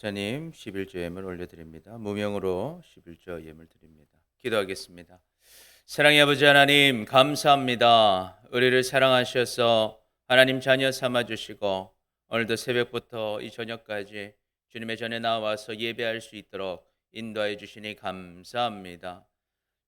자님 11조 예물 올려드립니다. 무명으로 11조 예물 드립니다. 기도하겠습니다. 사랑의 아버지 하나님 감사합니다. 우리를 사랑하셔서 하나님 자녀 삼아주시고 오늘도 새벽부터 이 저녁까지 주님의 전에 나와서 예배할 수 있도록 인도해 주시니 감사합니다.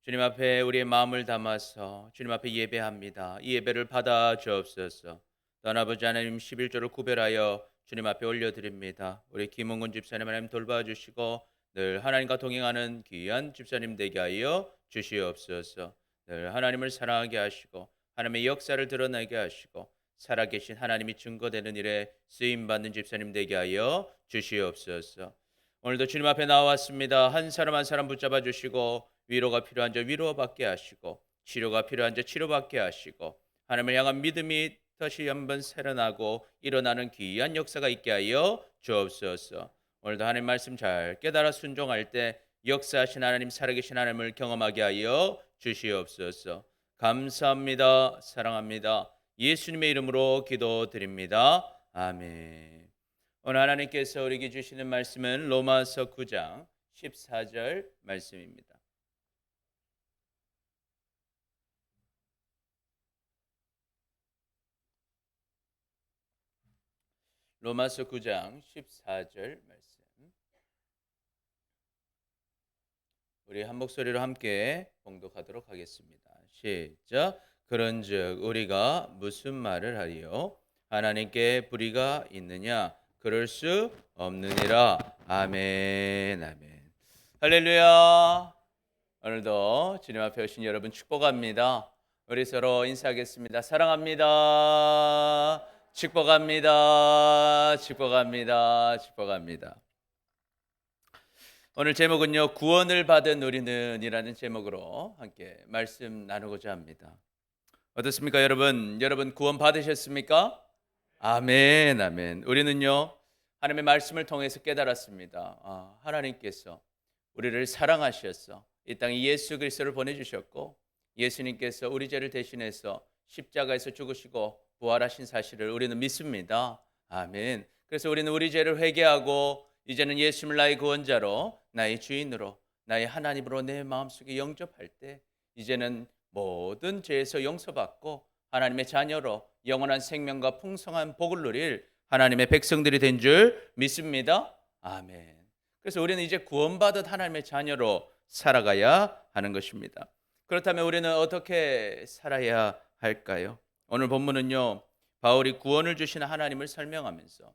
주님 앞에 우리의 마음을 담아서 주님 앞에 예배합니다. 이 예배를 받아 주옵소서. 또한 아버지 하나님 11조를 구별하여 주님 앞에 올려드립니다. 우리 김홍근 집사님 하나님 돌봐주시고 늘 하나님과 동행하는 귀한 집사님 되게 하여 주시옵소서. 늘 하나님을 사랑하게 하시고 하나님의 역사를 드러나게 하시고 살아계신 하나님이 증거되는 일에 쓰임받는 집사님 되게 하여 주시옵소서. 오늘도 주님 앞에 나왔습니다. 한 사람 한 사람 붙잡아 주시고 위로가 필요한 자 위로받게 하시고 치료가 필요한 자 치료받게 하시고 하나님을 향한 믿음이 다시 한번 새어나고 일어나는 귀한 역사가 있게 하여 주옵소서. 오늘도 하나님 말씀 잘 깨달아 순종할 때 역사하신 하나님 살아계신 하나님을 경험하게 하여 주시옵소서. 감사합니다. 사랑합니다. 예수님의 이름으로 기도드립니다. 아멘. 오늘 하나님께서 우리에게 주시는 말씀은 로마서 9장 14절 말씀입니다. 로마서 9장 14절 말씀. 우리 한 목소리로 함께 봉독하도록 하겠습니다. 시작. 그런즉 우리가 무슨 말을 하리요? 하나님께 불의가 있느냐? 그럴 수 없느니라. 아멘. 아멘. 할렐루야. 오늘도 주님 앞에 오신 여러분 축복합니다. 우리 서로 인사하겠습니다. 사랑합니다. 축복합니다. 축복합니다. 축복합니다. 오늘 제목은요, 구원을 받은 우리는 이라는 제목으로 함께 말씀 나누고자 합니다. 어떻습니까, 여러분? 여러분 구원 받으셨습니까? 아멘, 아멘. 우리는요, 하나님의 말씀을 통해서 깨달았습니다. 하나님께서 우리를 사랑하셔서 이 땅에 예수 그리스도를 보내주셨고, 예수님께서 우리 죄를 대신해서 십자가에서 죽으시고 부활하신 사실을 우리는 믿습니다. 아멘. 그래서 우리는 우리 죄를 회개하고 이제는 예수님을 나의 구원자로, 나의 주인으로, 나의 하나님으로 내 마음속에 영접할 때 이제는 모든 죄에서 용서받고 하나님의 자녀로 영원한 생명과 풍성한 복을 누릴 하나님의 백성들이 된 줄 믿습니다. 아멘. 그래서 우리는 이제 구원받은 하나님의 자녀로 살아가야 하는 것입니다. 그렇다면 우리는 어떻게 살아야 할까요? 오늘 본문은요, 바울이 구원을 주시는 하나님을 설명하면서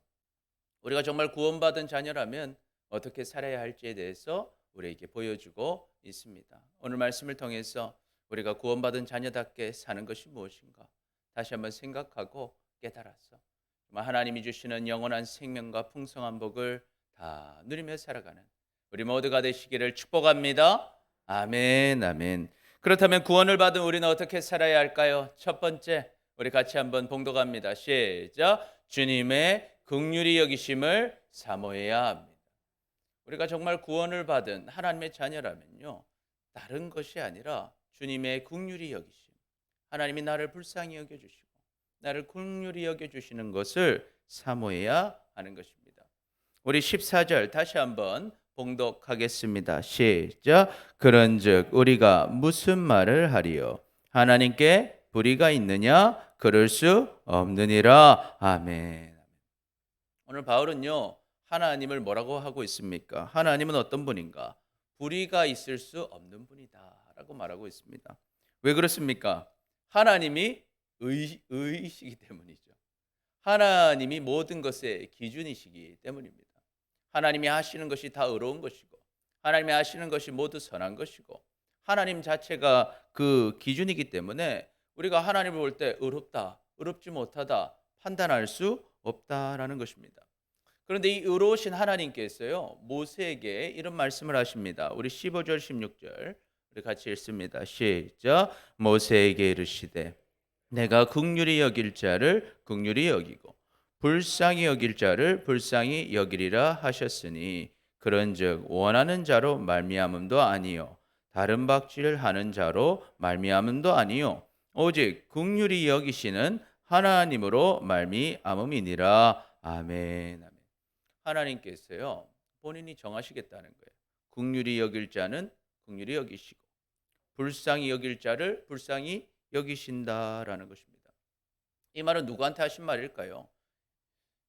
우리가 정말 구원받은 자녀라면 어떻게 살아야 할지에 대해서 우리에게 보여주고 있습니다. 오늘 말씀을 통해서 우리가 구원받은 자녀답게 사는 것이 무엇인가 다시 한번 생각하고 깨달아서 하나님이 주시는 영원한 생명과 풍성한 복을 다 누리며 살아가는 우리 모두가 되시기를 축복합니다. 아멘, 아멘. 그렇다면 구원을 받은 우리는 어떻게 살아야 할까요? 첫 번째, 우리 같이 한번 봉독합니다. 시작. 주님의 긍휼히 여기심을 사모해야 합니다. 우리가 정말 구원을 받은 하나님의 자녀라면요, 다른 것이 아니라 주님의 긍휼히 여기심, 하나님이 나를 불쌍히 여겨주시고 나를 긍휼히 여겨주시는 것을 사모해야 하는 것입니다. 우리 14절 다시 한번 봉독하겠습니다. 시작. 그런즉 우리가 무슨 말을 하리요? 하나님께 불의가 있느냐? 그럴 수 없느니라. 아멘. 오늘 바울은요, 하나님을 뭐라고 하고 있습니까? 하나님은 어떤 분인가? 불의가 있을 수 없는 분이다 라고 말하고 있습니다. 왜 그렇습니까? 하나님이 의이시기 때문이죠. 하나님이 모든 것의 기준이시기 때문입니다. 하나님이 하시는 것이 다 의로운 것이고 하나님이 하시는 것이 모두 선한 것이고 하나님 자체가 그 기준이기 때문에 우리가 하나님을 볼 때 의롭다, 의롭지 못하다 판단할 수 없다라는 것입니다. 그런데 이 의로우신 하나님께서요, 모세에게 이런 말씀을 하십니다. 우리 15절 16절 우리 같이 읽습니다. 시작. 모세에게 이르시되 내가 긍휼히 여길 자를 긍휼히 여기고 불쌍히 여길 자를 불쌍히 여기리라 하셨으니 그런즉 원하는 자로 말미암음도 아니요 다른 박질을 하는 자로 말미암음도 아니요 오직 긍휼히 여기시는 하나님으로 말미암음이니라. 아멘. 아멘. 하나님께서요, 본인이 정하시겠다는 거예요. 긍휼히 여길 자는 긍휼히 여기시고 불쌍히 여길 자를 불쌍히 여기신다라는 것입니다. 이 말은 누구한테 하신 말일까요?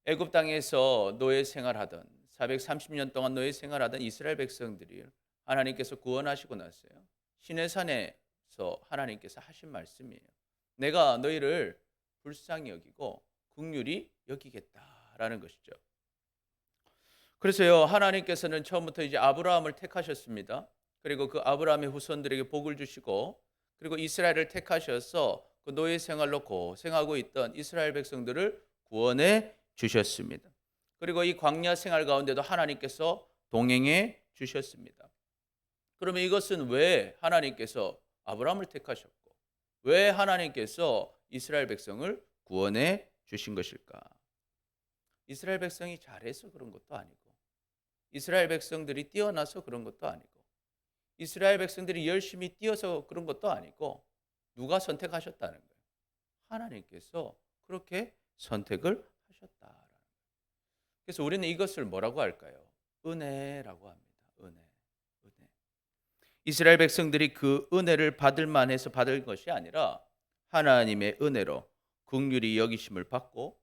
애굽 땅에서 노예 생활하던 430년 동안 노예 생활하던 이스라엘 백성들이 하나님께서 구원하시고 났어요. 시내산에서 하나님께서 하신 말씀이에요. 내가 너희를 불쌍히 여기고 긍휼히 여기겠다라는 것이죠. 그래서요, 하나님께서는 처음부터 이제 아브라함을 택하셨습니다. 그리고 그 아브라함의 후손들에게 복을 주시고, 그리고 이스라엘을 택하셔서 그 노예 생활로 고생하고 있던 이스라엘 백성들을 구원해 주셨습니다. 그리고 이 광야 생활 가운데도 하나님께서 동행해 주셨습니다. 그러면 이것은 왜 하나님께서 아브라함을 택하셨고, 왜 하나님께서 이스라엘 백성을 구원해 주신 것일까? 이스라엘 백성이 잘해서 그런 것도 아니고, 이스라엘 백성들이 뛰어나서 그런 것도 아니고, 이스라엘 백성들이 열심히 뛰어서 그런 것도 아니고, 누가 선택하셨다는 거예요? 하나님께서 그렇게 선택을 하셨다라는 거예요. 그래서 우리는 이것을 뭐라고 할까요? 은혜라고 합니다. 은혜. 이스라엘 백성들이 그 은혜를 받을 만해서 받은 것이 아니라 하나님의 은혜로 긍휼히 여기심을 받고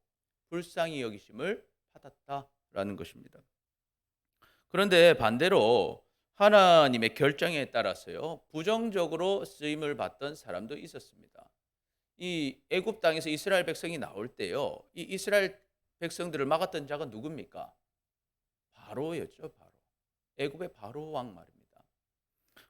불쌍히 여기심을 받았다라는 것입니다. 그런데 반대로 하나님의 결정에 따라서요, 부정적으로 쓰임을 받던 사람도 있었습니다. 이 애굽 땅에서 이스라엘 백성이 나올 때요, 이 이스라엘 백성들을 막았던 자가 누굽니까? 바로였죠, 바로. 애굽의 바로 왕 말입니다.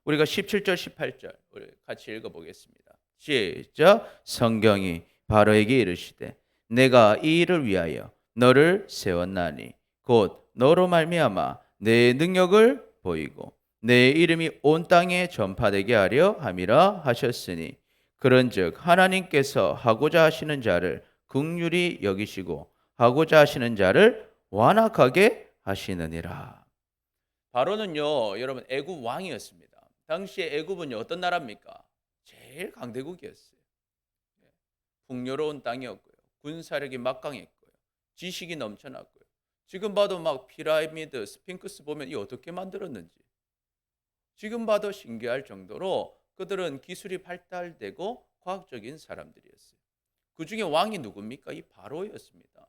우리가 17절, 18절 우리 같이 읽어보겠습니다. 시작. 성경이 바로에게 이르시되 내가 이 일을 위하여 너를 세웠나니 곧 너로 말미암아 내 능력을 보이고 내 이름이 온 땅에 전파되게 하려 함이라 하셨으니 그런즉 하나님께서 하고자 하시는 자를 긍휼히 여기시고 하고자 하시는 자를 완악하게 하시느니라. 바로는요, 여러분 애굽 왕이었습니다. 당시에 애굽은요 어떤 나라입니까? 제일 강대국이었어요. 풍요로운 땅이었고요, 군사력이 막강했고요, 지식이 넘쳐났고요. 지금 봐도 막 피라미드, 스핑크스 보면 이 어떻게 만들었는지 지금 봐도 신기할 정도로 그들은 기술이 발달되고 과학적인 사람들이었어요. 그 중에 왕이 누굽니까? 이 바로였습니다.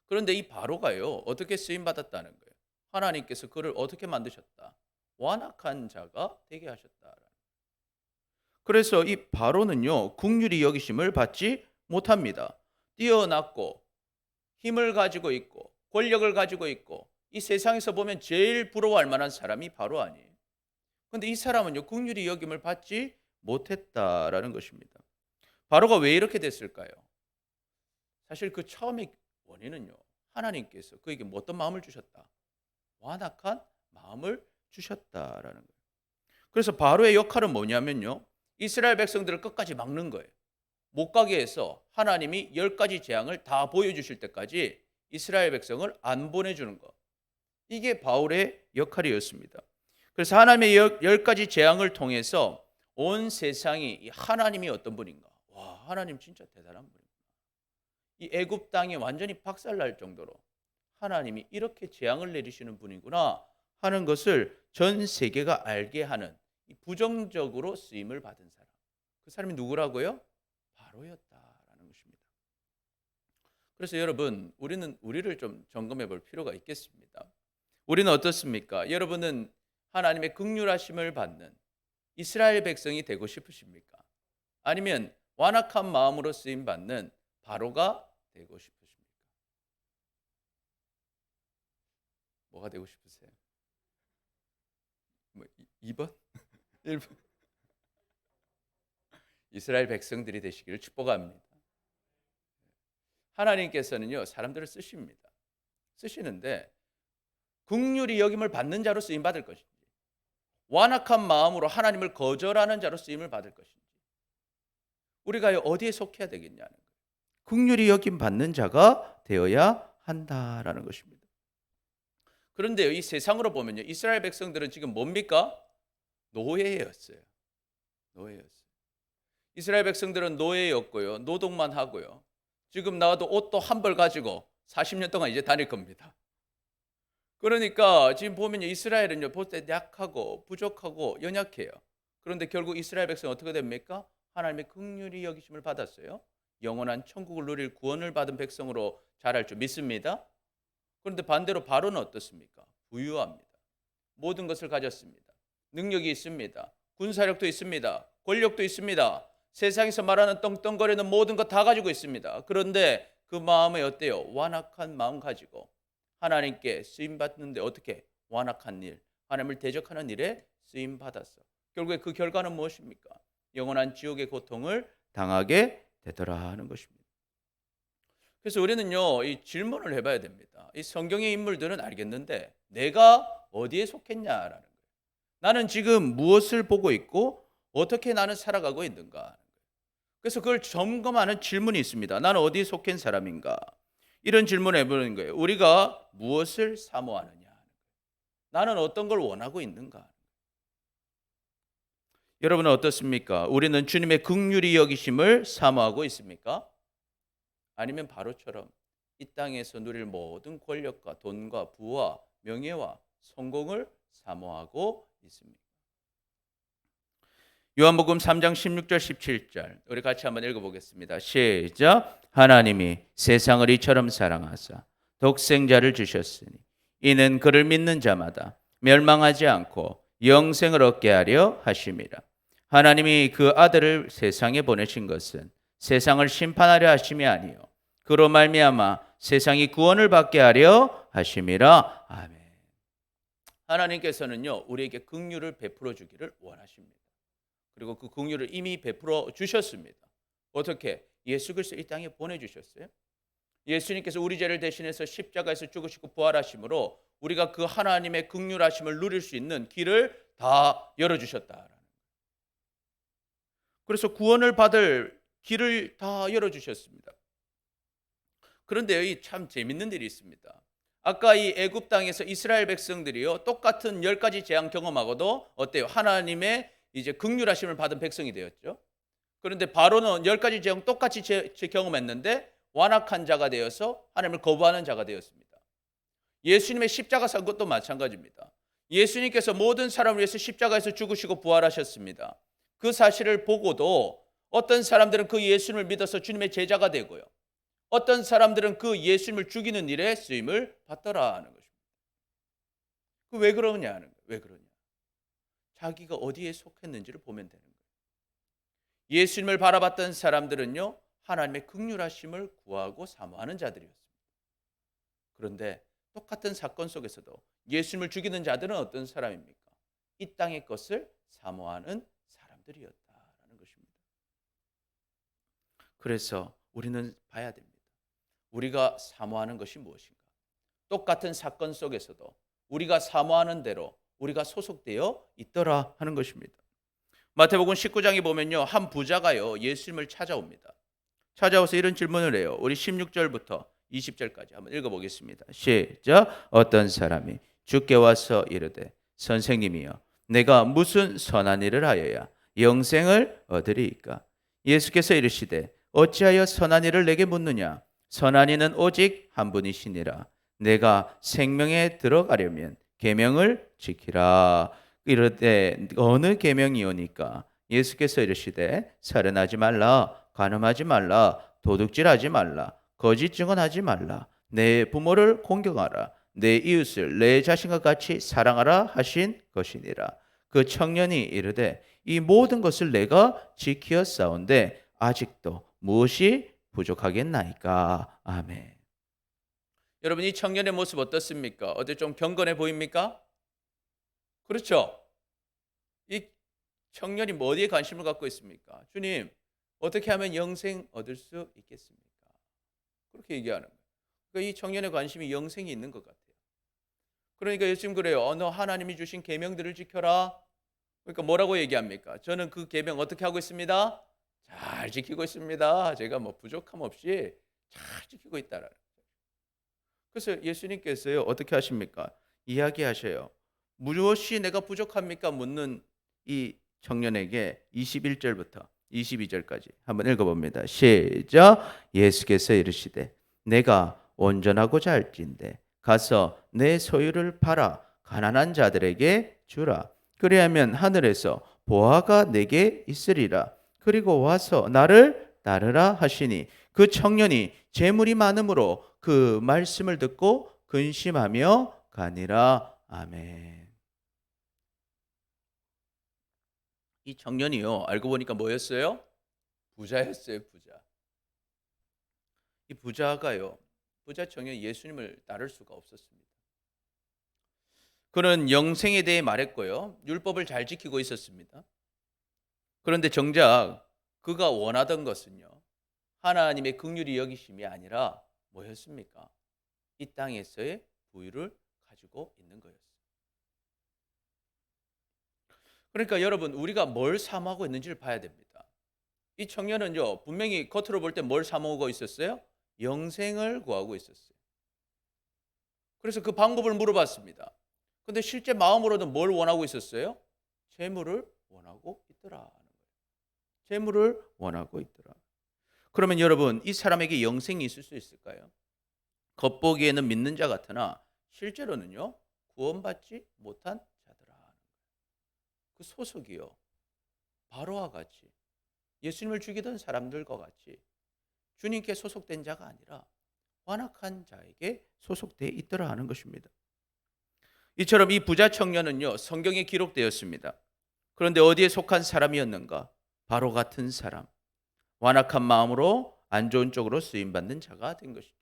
그런데 이 바로가요 어떻게 쓰임 받았다는 거예요? 하나님께서 그를 어떻게 만드셨다? 완악한 자가 되게 하셨다. 그래서 이 바로는요 긍휼히 여기심을 받지 못합니다. 뛰어났고 힘을 가지고 있고 권력을 가지고 있고 이 세상에서 보면 제일 부러워할 만한 사람이 바로 아니에요. 그런데 이 사람은요 긍휼히 여김을 받지 못했다라는 것입니다. 바로가 왜 이렇게 됐을까요? 사실 그 처음의 원인은요 하나님께서 그에게 어떤 마음을 주셨다? 완악한 마음을 주셨다라는 거예요. 그래서 바로의 역할은 뭐냐면요, 이스라엘 백성들을 끝까지 막는 거예요. 못 가게 해서 하나님이 10가지 재앙을 다 보여주실 때까지 이스라엘 백성을 안 보내주는 것. 이게 바울의 역할이었습니다. 그래서 하나님의 10가지 재앙을 통해서 온 세상이 하나님이 어떤 분인가, 와 하나님 진짜 대단한 분이구나, 이 애굽 땅이 완전히 박살날 정도로 하나님이 이렇게 재앙을 내리시는 분이구나 하는 것을 전 세계가 알게 하는 이 부정적으로 쓰임을 받은 사람, 그 사람이 누구라고요? 바로였다라는 것입니다. 그래서 여러분 우리는 우리를 좀 점검해 볼 필요가 있겠습니다. 우리는 어떻습니까? 여러분은 하나님의 긍휼하심을 받는 이스라엘 백성이 되고 싶으십니까? 아니면 완악한 마음으로 쓰임 받는 바로가 되고 싶으십니까? 뭐가 되고 싶으세요? 2번? 1번? 이스라엘 백성들이 되시기를 축복합니다. 하나님께서는요 사람들을 쓰십니다. 쓰시는데 긍휼히 여김을 받는 자로 쓰임 받을 것인지, 완악한 마음으로 하나님을 거절하는 자로 쓰임을 받을 것인지, 우리가 어디에 속해야 되겠냐는 거예요. 긍휼히 여김 받는 자가 되어야 한다라는 것입니다. 그런데 이 세상으로 보면요 이스라엘 백성들은 지금 뭡니까? 노예였어요. 노예였어요. 이스라엘 백성들은 노예였고요, 노동만 하고요, 지금 나와도 옷도 한 벌 가지고 40년 동안 이제 다닐 겁니다. 그러니까 지금 보면 이스라엘은요, 볼 때 약하고 부족하고 연약해요. 그런데 결국 이스라엘 백성 어떻게 됩니까? 하나님의 긍휼히 여기심을 받았어요. 영원한 천국을 누릴 구원을 받은 백성으로 자랄 줄 믿습니다. 그런데 반대로 바로는 어떻습니까? 부유합니다. 모든 것을 가졌습니다. 능력이 있습니다. 군사력도 있습니다. 권력도 있습니다. 세상에서 말하는 떵떵거리는 모든 것 다 가지고 있습니다. 그런데 그 마음이 어때요? 완악한 마음 가지고 하나님께 쓰임 받는데 어떻게 완악한 일, 하나님을 대적하는 일에 쓰임 받았어. 결국에 그 결과는 무엇입니까? 영원한 지옥의 고통을 당하게 되더라 하는 것입니다. 그래서 우리는요, 이 질문을 해봐야 됩니다. 이 성경의 인물들은 알겠는데 내가 어디에 속했냐라는 거예요. 나는 지금 무엇을 보고 있고 어떻게 나는 살아가고 있는가. 그래서 그걸 점검하는 질문이 있습니다. 나는 어디에 속한 사람인가? 이런 질문을 해보는 거예요. 우리가 무엇을 사모하느냐? 나는 어떤 걸 원하고 있는가? 여러분은 어떻습니까? 우리는 주님의 긍휼히 여기심을 사모하고 있습니까? 아니면 바로처럼 이 땅에서 누릴 모든 권력과 돈과 부와 명예와 성공을 사모하고 있습니까? 요한복음 3장 16절 17절 우리 같이 한번 읽어보겠습니다. 시작. 하나님이 세상을 이처럼 사랑하사 독생자를 주셨으니 이는 그를 믿는 자마다 멸망하지 않고 영생을 얻게 하려 하심이라. 하나님이 그 아들을 세상에 보내신 것은 세상을 심판하려 하심이 아니요 그로 말미암아 세상이 구원을 받게 하려 하심이라. 아멘. 하나님께서는요 우리에게 긍휼을 베풀어 주기를 원하십니다. 그리고 그 긍휼을 이미 베풀어 주셨습니다. 어떻게? 예수 그리스도 이 땅에 보내주셨어요. 예수님께서 우리 죄를 대신해서 십자가에서 죽으시고 부활하심으로 우리가 그 하나님의 긍휼하심을 누릴 수 있는 길을 다 열어주셨다. 그래서 구원을 받을 길을 다 열어주셨습니다. 그런데 여기 참 재밌는 일이 있습니다. 아까 이 애굽 땅에서 이스라엘 백성들이요 똑같은 10가지 재앙 경험하고도 어때요? 하나님의 이제 긍휼하심을 받은 백성이 되었죠. 그런데 바로는 10가지 재앙 똑같이 경험했는데 완악한 자가 되어서 하나님을 거부하는 자가 되었습니다. 예수님의 십자가 산 것도 마찬가지입니다. 예수님께서 모든 사람을 위해서 십자가에서 죽으시고 부활하셨습니다. 그 사실을 보고도 어떤 사람들은 그 예수님을 믿어서 주님의 제자가 되고요. 어떤 사람들은 그 예수님을 죽이는 일에 쓰임을 받더라 하는 것입니다. 그 왜 그러냐 하는 거예요. 왜 그러냐? 자기가 어디에 속했는지를 보면 되는 거예요. 예수님을 바라봤던 사람들은요 하나님의 긍휼하심을 구하고 사모하는 자들이었습니다. 그런데 똑같은 사건 속에서도 예수님을 죽이는 자들은 어떤 사람입니까? 이 땅의 것을 사모하는 사람들이었다라는 것입니다. 그래서 우리는 봐야 됩니다. 우리가 사모하는 것이 무엇인가? 똑같은 사건 속에서도 우리가 사모하는 대로 우리가 소속되어 있더라 하는 것입니다. 마태복음 19장에 보면요 한 부자가요 예수님을 찾아옵니다. 찾아와서 이런 질문을 해요. 우리 16절부터 20절까지 한번 읽어보겠습니다. 시작. 어떤 사람이 주께 와서 이르되 선생님이여 내가 무슨 선한 일을 하여야 영생을 얻으리이까? 예수께서 이르시되 어찌하여 선한 일을 내게 묻느냐? 선한 이는 오직 한 분이시니라. 내가 생명에 들어가려면 계명을 지키라. 이르되 어느 계명이오니까? 예수께서 이르시되 살인하지 말라, 간음하지 말라, 도둑질하지 말라, 거짓 증언하지 말라, 내 부모를 공경하라, 내 이웃을 내 자신과 같이 사랑하라 하신 것이니라. 그 청년이 이르되 이 모든 것을 내가 지키었사온데 아직도 무엇이 부족하겠나이까? 아멘. 여러분 이 청년의 모습 어떻습니까? 어디 좀 경건해 보입니까? 그렇죠? 이 청년이 뭐 어디에 관심을 갖고 있습니까? 주님, 어떻게 하면 영생 얻을 수 있겠습니까? 그렇게 얘기하는 거예요. 그러니까 이 청년의 관심이 영생이 있는 것 같아요. 그러니까 예수님 그래요. 너 하나님이 주신 계명들을 지켜라. 그러니까 뭐라고 얘기합니까? 저는 그 계명 어떻게 하고 있습니다? 잘 지키고 있습니다. 제가 뭐 부족함 없이 잘 지키고 있다라는 거예요. 그래서 예수님께서요 어떻게 하십니까? 이야기하셔요. 무엇이 내가 부족합니까? 묻는 이 청년에게 21절부터 22절까지 한번 읽어봅니다. 시작. 예수께서 이르시되 내가 온전하고자 할진대 가서 내 소유를 팔아 가난한 자들에게 주라. 그리하면 하늘에서 보화가 내게 있으리라. 그리고 와서 나를 따르라 하시니 그 청년이 재물이 많음으로 그 말씀을 듣고 근심하며 가니라. 아멘. 이 청년이요, 알고 보니까 뭐였어요? 부자였어요, 부자. 이 부자가요, 부자 청년이 예수님을 따를 수가 없었습니다. 그는 영생에 대해 말했고요, 율법을 잘 지키고 있었습니다. 그런데 정작 그가 원하던 것은요, 하나님의 긍휼히 여기심이 아니라 뭐였습니까? 이 땅에서의 부유를 가지고 있는 거였어요. 그러니까 여러분, 우리가 뭘 사모하고 있는지를 봐야 됩니다. 이 청년은요, 분명히 겉으로 볼 때 뭘 사모하고 있었어요? 영생을 구하고 있었어요. 그래서 그 방법을 물어봤습니다. 근데 실제 마음으로는 뭘 원하고 있었어요? 재물을 원하고 있더라. 재물을 원하고 있더라. 그러면 여러분, 이 사람에게 영생이 있을 수 있을까요? 겉보기에는 믿는 자 같으나 실제로는요, 구원받지 못한 자더라. 그 소속이요, 바로와 같이 예수님을 죽이던 사람들과 같이 주님께 소속된 자가 아니라 완악한 자에게 소속되어 있더라 하는 것입니다. 이처럼 이 부자 청년은요, 성경에 기록되었습니다. 그런데 어디에 속한 사람이었는가? 바로 같은 사람, 완악한 마음으로 안 좋은 쪽으로 쓰임받는 자가 된 것이죠.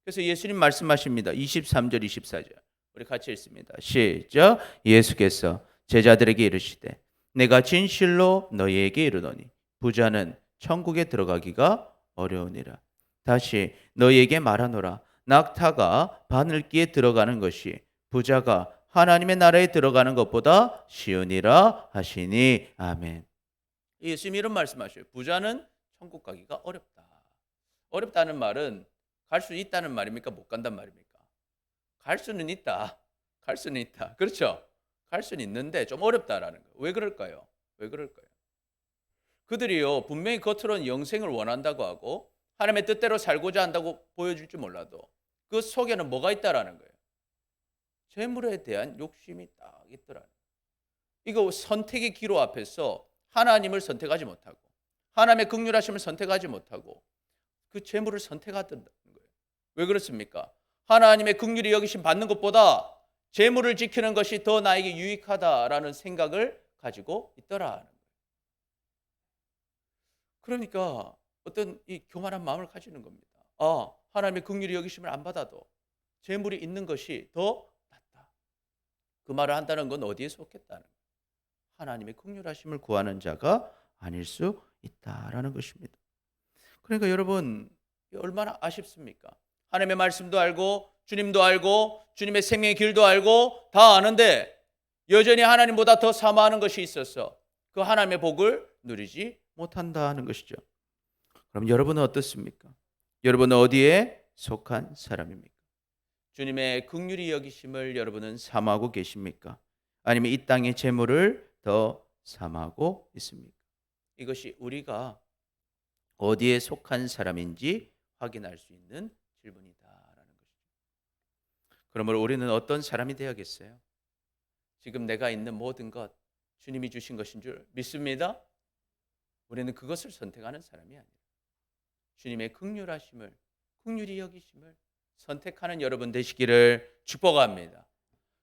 그래서 예수님 말씀하십니다. 23절 24절 우리 같이 읽습니다. 시작. 예수께서 제자들에게 이르시되 내가 진실로 너희에게 이르노니 부자는 천국에 들어가기가 어려우니라. 다시 너희에게 말하노라. 낙타가 바늘기에 들어가는 것이 부자가 하나님의 나라에 들어가는 것보다 쉬우니라 하시니. 아멘. 예수님이 이런 말씀하셔요. 부자는 천국 가기가 어렵다. 어렵다는 말은 갈 수 있다는 말입니까? 못 간단 말입니까? 갈 수는 있다. 갈 수는 있다. 그렇죠? 갈 수는 있는데 좀 어렵다라는 거예요. 왜 그럴까요? 왜 그럴까요? 그들이요, 분명히 겉으로는 영생을 원한다고 하고 하나님의 뜻대로 살고자 한다고 보여줄지 몰라도 그 속에는 뭐가 있다라는 거예요. 재물에 대한 욕심이 딱 있더라는 거예요. 이거 선택의 기로 앞에서 하나님을 선택하지 못하고 하나님의 긍휼하심을 선택하지 못하고 그 재물을 선택하던다는 거예요. 왜 그렇습니까? 하나님의 긍휼히 여기심 받는 것보다 재물을 지키는 것이 더 나에게 유익하다라는 생각을 가지고 있더라는 거예요. 그러니까 어떤 이 교만한 마음을 가지는 겁니다. 하나님의 긍휼히 여기심을 안 받아도 재물이 있는 것이 더 낫다. 그 말을 한다는 건 어디에 속했다는 거예요? 하나님의 긍휼하심을 구하는 자가 아닐 수 있다라는 것입니다. 그러니까 여러분, 얼마나 아쉽습니까? 하나님의 말씀도 알고 주님도 알고 주님의 생명의 길도 알고 다 아는데 여전히 하나님보다 더 사모하는 것이 있어서 그 하나님의 복을 누리지 못한다는 것이죠. 그럼 여러분은 어떻습니까? 여러분은 어디에 속한 사람입니까? 주님의 긍휼히 여기심을 여러분은 사모하고 계십니까? 아니면 이 땅의 재물을 더 사모하고 있습니까? 이것이 우리가 어디에 속한 사람인지 확인할 수 있는 질문이다라는 것이죠. 그러므로 우리는 어떤 사람이 되어야겠어요? 지금 내가 있는 모든 것 주님이 주신 것인 줄 믿습니다. 우리는 그것을 선택하는 사람이 아니라 주님의 긍휼하심을, 긍휼히 여기심을 선택하는 여러분 되시기를 축복합니다.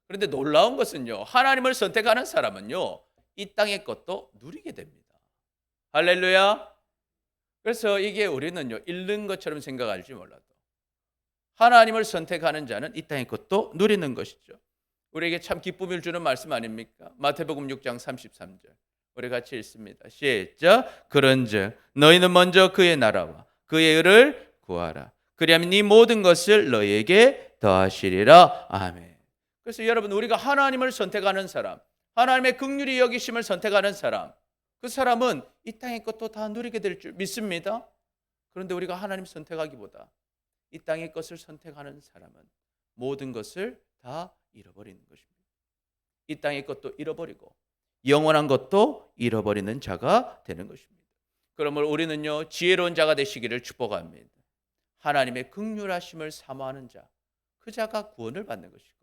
그런데 놀라운 것은요, 하나님을 선택하는 사람은요, 이 땅의 것도 누리게 됩니다. 할렐루야. 그래서 이게 우리는요, 잃는 것처럼 생각할지 몰라도 하나님을 선택하는 자는 이 땅의 것도 누리는 것이죠. 우리에게 참 기쁨을 주는 말씀 아닙니까? 마태복음 6장 33절 우리 같이 읽습니다. 시작. 그런즉 너희는 먼저 그의 나라와 그의 의를 구하라. 그리하면 이 모든 것을 너희에게 더하시리라. 아멘. 그래서 여러분, 우리가 하나님을 선택하는 사람, 하나님의 긍휼히 여기심을 선택하는 사람, 그 사람은 이 땅의 것도 다 누리게 될 줄 믿습니다. 그런데 우리가 하나님 선택하기보다 이 땅의 것을 선택하는 사람은 모든 것을 다 잃어버리는 것입니다. 이 땅의 것도 잃어버리고 영원한 것도 잃어버리는 자가 되는 것입니다. 그러므로 우리는요, 지혜로운 자가 되시기를 축복합니다. 하나님의 긍휼하심을 사모하는 자, 그 자가 구원을 받는 것이고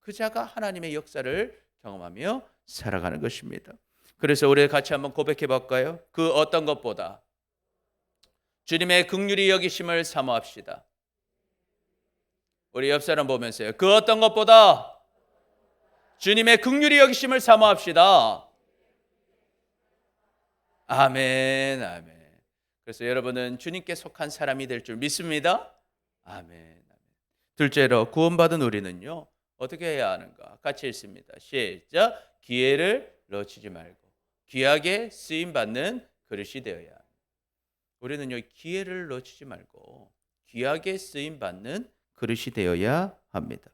그 자가 하나님의 역사를 경험하며 살아가는 것입니다. 그래서 우리 같이 한번 고백해 볼까요? 그 어떤 것보다 주님의 긍휼히 여기심을 사모합시다. 우리 옆 사람 보면서요. 그 어떤 것보다 주님의 긍휼히 여기심을 사모합시다. 아멘, 아멘. 그래서 여러분은 주님께 속한 사람이 될 줄 믿습니다. 아멘, 아멘. 둘째로 구원받은 우리는요. 어떻게 해야 하는가? 같이 읽습니다. 시작. 기회를 놓치지 말고 귀하게 쓰임 받는 그릇이 되어야 합니다. 우리는요. 기회를 놓치지 말고 귀하게 쓰임 받는 그릇이 되어야 합니다.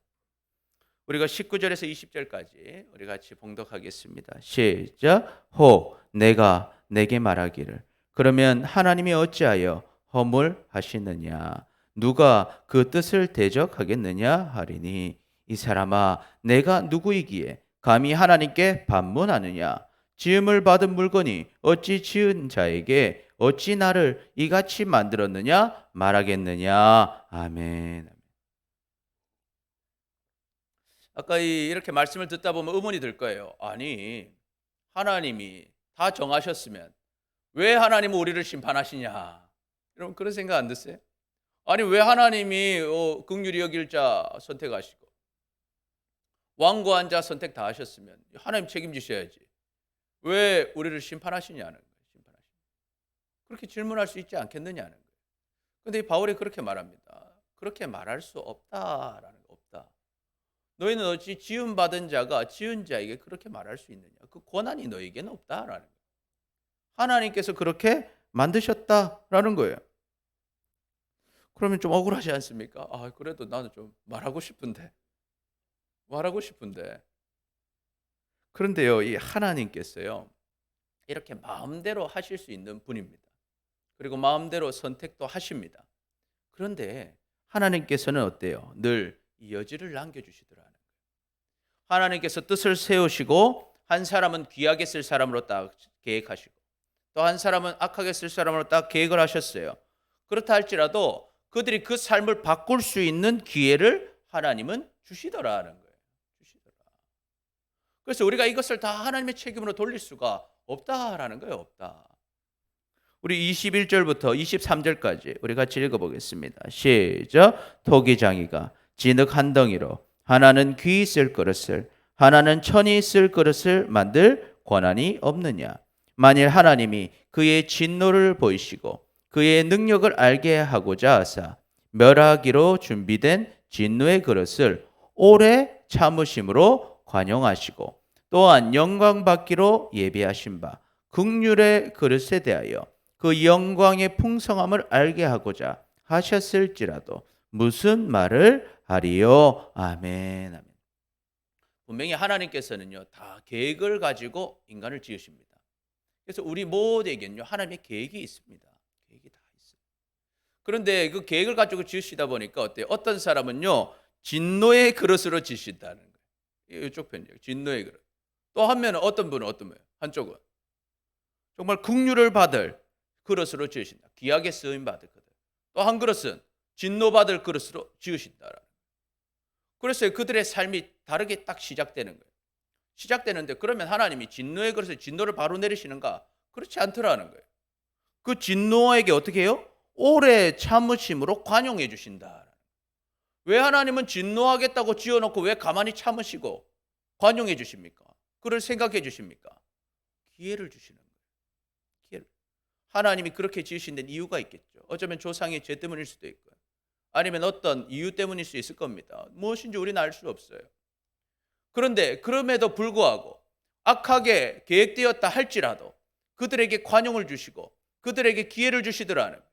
우리가 19절에서 20절까지 우리 같이 봉독하겠습니다. 시작. 혹 내가 내게 말하기를 그러면 하나님이 어찌하여 허물하시느냐 누가 그 뜻을 대적하겠느냐 하리니 이 사람아 내가 누구이기에 감히 하나님께 반문하느냐 지음을 받은 물건이 어찌 지은 자에게 어찌 나를 이같이 만들었느냐 말하겠느냐. 아멘. 아까 이렇게 말씀을 듣다 보면 의문이 들 거예요. 아니 하나님이 다 정하셨으면 왜 하나님은 우리를 심판하시냐? 여러분 그런 생각 안 드세요? 아니 왜 하나님이 긍휼히 여길 자 선택하시고 완고한 자 선택 다 하셨으면 하나님 책임지셔야지. 왜 우리를 심판하시냐는 거예요. 그렇게 질문할 수 있지 않겠느냐는 거예요. 그런데 바울이 그렇게 말합니다. 그렇게 말할 수 없다라는 거 없다. 너희는 어찌 지음받은 자가 지은 자에게 그렇게 말할 수 있느냐. 그 권한이 너에게는 없다라는 거예요. 하나님께서 그렇게 만드셨다라는 거예요. 그러면 좀 억울하지 않습니까? 아, 그래도 나는 좀 말하고 싶은데. 그런데요, 이 하나님께서요, 이렇게 마음대로 하실 수 있는 분입니다. 그리고 마음대로 선택도 하십니다. 그런데 하나님께서는 어때요? 늘 이 여지를 남겨주시더라는 거예요. 하나님께서 뜻을 세우시고 한 사람은 귀하게 쓸 사람으로 딱 계획하시고 또 한 사람은 악하게 쓸 사람으로 딱 계획을 하셨어요. 그렇다 할지라도 그들이 그 삶을 바꿀 수 있는 기회를 하나님은 주시더라는 거예요. 그래서 우리가 이것을 다 하나님의 책임으로 돌릴 수가 없다라는 거예요. 없다. 우리 21절부터 23절까지 우리 같이 읽어보겠습니다. 시작. 토기장이가 진흙 한 덩이로 하나는 귀 쓸 그릇을 하나는 천이 쓸 그릇을 만들 권한이 없느냐. 만일 하나님이 그의 진노를 보이시고 그의 능력을 알게 하고자 하사 멸하기로 준비된 진노의 그릇을 오래 참으심으로 관용하시고 또한 영광 받기로 예비하신 바 긍휼의 그릇에 대하여 그 영광의 풍성함을 알게 하고자 하셨을지라도 무슨 말을 하리요. 아멘. 아멘. 분명히 하나님께서는요 다 계획을 가지고 인간을 지으십니다. 그래서 우리 모두에게는요 하나님의 계획이 있습니다. 계획이 다 있어요. 그런데 그 계획을 가지고 지으시다 보니까 어때요? 어떤 사람은요 진노의 그릇으로 지신다는 거예요. 이쪽 편이에요. 진노의 그릇. 또 한면은 어떤 분은 한쪽은 정말 긍휼을 받을 그릇으로 지으신다. 귀하게 쓰임 받을 그릇. 또 한 그릇은 진노받을 그릇으로 지으신다. 그래서 그들의 삶이 다르게 딱 시작되는 거예요. 시작되는데 그러면 하나님이 진노의 그릇에 진노를 바로 내리시는가? 그렇지 않더라는 거예요. 그 진노에게 어떻게 해요? 오래 참으심으로 관용해 주신다. 왜 하나님은 진노하겠다고 지어놓고 왜 가만히 참으시고 관용해 주십니까? 그를 생각해 주십니까? 기회를 주시는 거예요. 기회를. 하나님이 그렇게 지으신 데는 이유가 있겠죠. 어쩌면 조상의 죄 때문일 수도 있고요. 아니면 어떤 이유 때문일 수 있을 겁니다. 무엇인지 우리는 알 수 없어요. 그런데 그럼에도 불구하고 악하게 계획되었다 할지라도 그들에게 관용을 주시고 그들에게 기회를 주시더라는 거예요.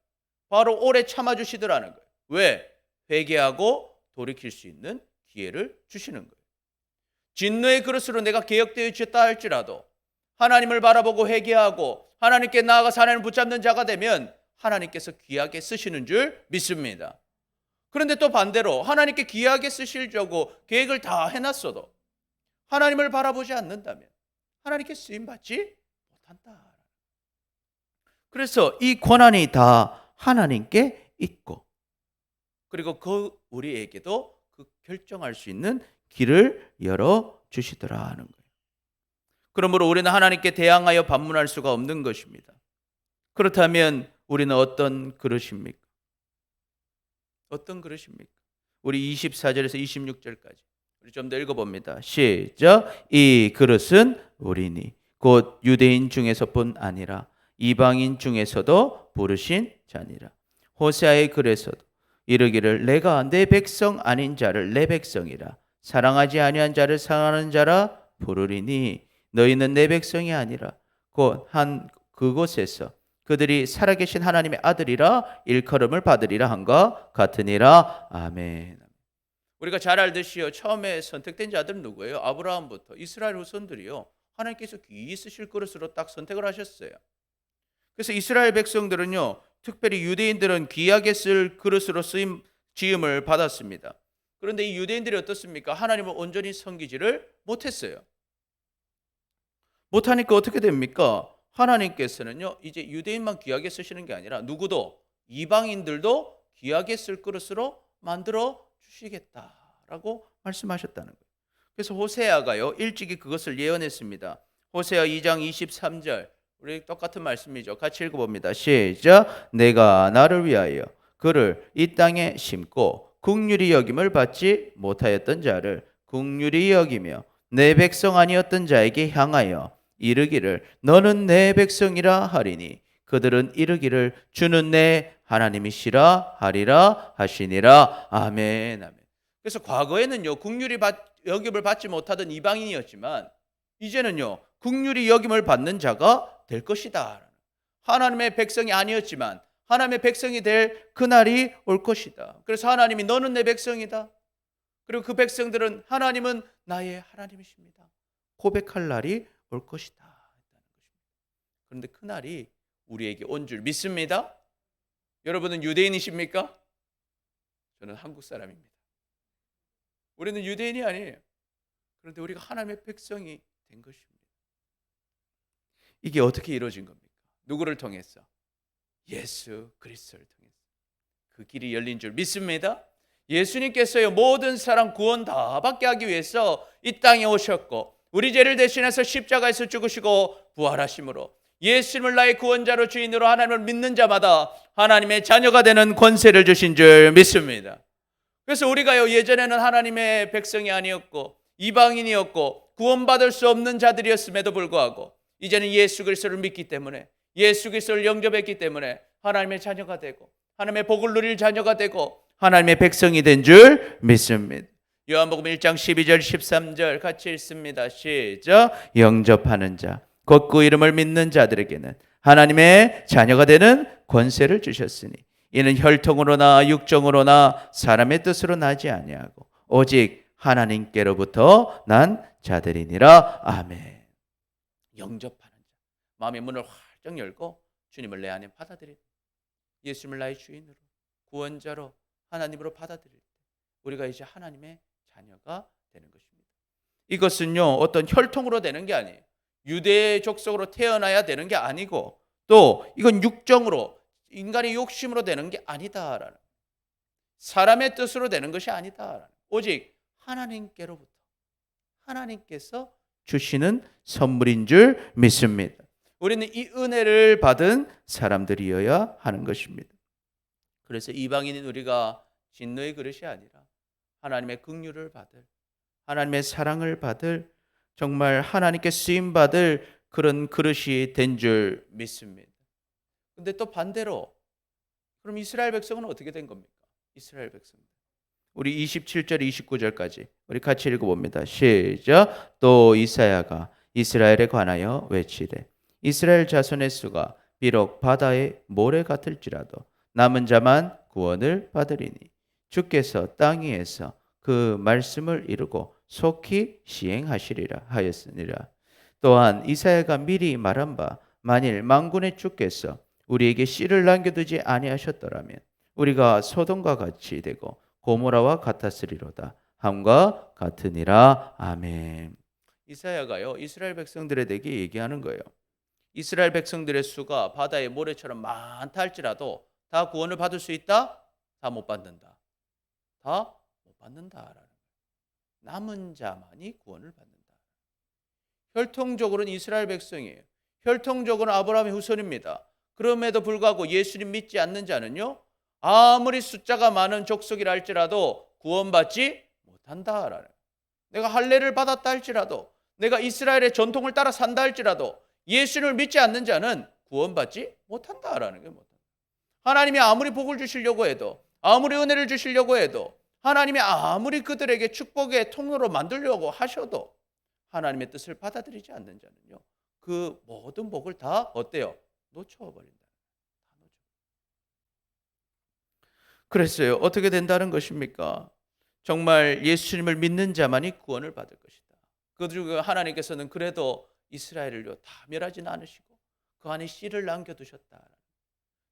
바로 오래 참아주시더라는 거예요. 왜? 회개하고 돌이킬 수 있는 기회를 주시는 거예요. 진노의 그릇으로 내가 개혁되어 있다 할지라도 하나님을 바라보고 회개하고 하나님께 나아가서 하나님을 붙잡는 자가 되면 하나님께서 귀하게 쓰시는 줄 믿습니다. 그런데 또 반대로 하나님께 귀하게 쓰시려고 계획을 다 해놨어도 하나님을 바라보지 않는다면 하나님께 쓰임받지 못한다. 그래서 이 권한이 다 하나님께 있고 그리고 그 우리에게도 그 결정할 수 있는 길을 열어 주시더라 하는 거예요. 그러므로 우리는 하나님께 대항하여 반문할 수가 없는 것입니다. 그렇다면 우리는 어떤 그릇입니까? 어떤 그릇입니까? 우리 24절에서 26절까지 우리 좀 더 읽어봅니다. 시작. 이 그릇은 우리니 곧 유대인 중에서뿐 아니라 이방인 중에서도 부르신 자니라. 호세아의 글에서도 이르기를 내가 내 백성 아닌 자를 내 백성이라 사랑하지 아니한 자를 사랑하는 자라 부르리니 너희는 내 백성이 아니라 곧 한 그곳에서 그들이 살아계신 하나님의 아들이라 일컬음을 받으리라 한것 같으니라. 아멘. 우리가 잘 알듯이요, 처음에 선택된 자들은 누구예요? 아브라함부터 이스라엘 후손들이요, 하나님께서 귀히 쓰실 그릇으로 딱 선택을 하셨어요. 그래서 이스라엘 백성들은요, 특별히 유대인들은 귀하게 쓸 그릇으로 쓰임 지음을 받았습니다. 그런데 이 유대인들이 어떻습니까? 하나님을 온전히 섬기지를 못했어요. 못하니까 어떻게 됩니까? 하나님께서는요, 이제 유대인만 귀하게 쓰시는 게 아니라 누구도 이방인들도 귀하게 쓸 그릇으로 만들어 주시겠다라고 말씀하셨다는 거예요. 그래서 호세아가요, 일찍이 그것을 예언했습니다. 호세아 2장 23절, 우리 똑같은 말씀이죠. 같이 읽어봅니다. 시작. 내가 나를 위하여 그를 이 땅에 심고 긍휼히 여김을 받지 못하였던 자를 긍휼히 여기며 내 백성 아니었던 자에게 향하여 이르기를 너는 내 백성이라 하리니 그들은 이르기를 주는 내 하나님이시라 하리라 하시니라. 아멘. 아멘. 그래서 과거에는요, 긍휼히 여김을 받지 못하던 이방인이었지만 이제는요, 긍휼히 여김을 받는 자가 될 것이다. 하나님의 백성이 아니었지만 하나님의 백성이 될 그날이 올 것이다. 그래서 하나님이 너는 내 백성이다. 그리고 그 백성들은 하나님은 나의 하나님이십니다. 고백할 날이 올 것이다. 그런데 그날이 우리에게 온 줄 믿습니다. 여러분은 유대인이십니까? 저는 한국 사람입니다. 우리는 유대인이 아니에요. 그런데 우리가 하나님의 백성이 된 것입니다. 이게 어떻게 이루어진 겁니까? 누구를 통해서? 예수 그리스도를 통해서. 그 길이 열린 줄 믿습니다. 예수님께서요, 모든 사람 구원 다 받게 하기 위해서 이 땅에 오셨고 우리 죄를 대신해서 십자가에서 죽으시고 부활하심으로 예수님을 나의 구원자로 주인으로 하나님을 믿는 자마다 하나님의 자녀가 되는 권세를 주신 줄 믿습니다. 그래서 우리가요, 예전에는 하나님의 백성이 아니었고 이방인이었고 구원받을 수 없는 자들이었음에도 불구하고 이제는 예수 그리스도를 믿기 때문에, 예수 그리스도를 영접했기 때문에 하나님의 자녀가 되고 하나님의 복을 누릴 자녀가 되고 하나님의 백성이 된 줄 믿습니다. 요한복음 1장 12절 13절 같이 읽습니다. 시작. 영접하는 자 곧 그 이름을 믿는 자들에게는 하나님의 자녀가 되는 권세를 주셨으니 이는 혈통으로나 육정으로나 사람의 뜻으로 나지 아니하고 오직 하나님께로부터 난 자들이니라. 아멘. 영접하는 자, 마음의 문을 활짝 열고 주님을 내 안에 받아들이는, 예수님을 나의 주인으로 구원자로 하나님으로 받아들일 때 우리가 이제 하나님의 자녀가 되는 것입니다. 이것은요, 어떤 혈통으로 되는 게 아니에요. 유대 족속으로 태어나야 되는 게 아니고 또 이건 육정으로 인간의 욕심으로 되는 게 아니다라는, 사람의 뜻으로 되는 것이 아니다라는, 오직 하나님께로부터 하나님께서 주시는 선물인 줄 믿습니다. 우리는 이 은혜를 받은 사람들이어야 하는 것입니다. 그래서 이방인인 우리가 진노의 그릇이 아니라 하나님의 긍휼을 받을, 하나님의 사랑을 받을, 정말 하나님께 쓰임 받을 그런 그릇이 된 줄 믿습니다. 근데 또 반대로 그럼 이스라엘 백성은 어떻게 된 겁니까? 이스라엘 백성. 우리 27절 29절까지 우리 같이 읽어봅니다. 시작. 또 이사야가 이스라엘에 관하여 외치되 이스라엘 자손의 수가 비록 바다의 모래 같을지라도 남은 자만 구원을 받으리니 주께서 땅 위에서 그 말씀을 이루고 속히 시행하시리라 하였으니라. 또한 이사야가 미리 말한 바 만일 만군의 주께서 우리에게 씨를 남겨두지 아니하셨더라면 우리가 소돔과 같이 되고 고모라와 같았으리로다 함과 같으니라. 아멘. 이사야가요, 이스라엘 백성들에 대해 얘기하는 거예요. 이스라엘 백성들의 수가 바다의 모래처럼 많다 할지라도 다 구원을 받을 수 있다? 다 못 받는다. 다 못 받는다라는. 남은 자만이 구원을 받는다. 혈통적으로는 이스라엘 백성이에요. 혈통적으로는 아브라함의 후손입니다. 그럼에도 불구하고 예수님 믿지 않는 자는요, 아무리 숫자가 많은 족속이라 할지라도 구원받지 못한다라는. 내가 할례를 받았다 할지라도, 내가 이스라엘의 전통을 따라 산다 할지라도 예수님을 믿지 않는 자는 구원받지 못한다라는 게 뭐다. 하나님이 아무리 복을 주시려고 해도, 아무리 은혜를 주시려고 해도, 하나님이 아무리 그들에게 축복의 통로로 만들려고 하셔도 하나님의 뜻을 받아들이지 않는 자는요, 그 모든 복을 다 어때요? 놓쳐버린다. 그랬어요. 어떻게 된다는 것입니까? 정말 예수님을 믿는 자만이 구원을 받을 것이다. 그리고 하나님께서는 그래도 이스라엘을요 다 멸하지는 않으시고 그 안에 씨를 남겨두셨다.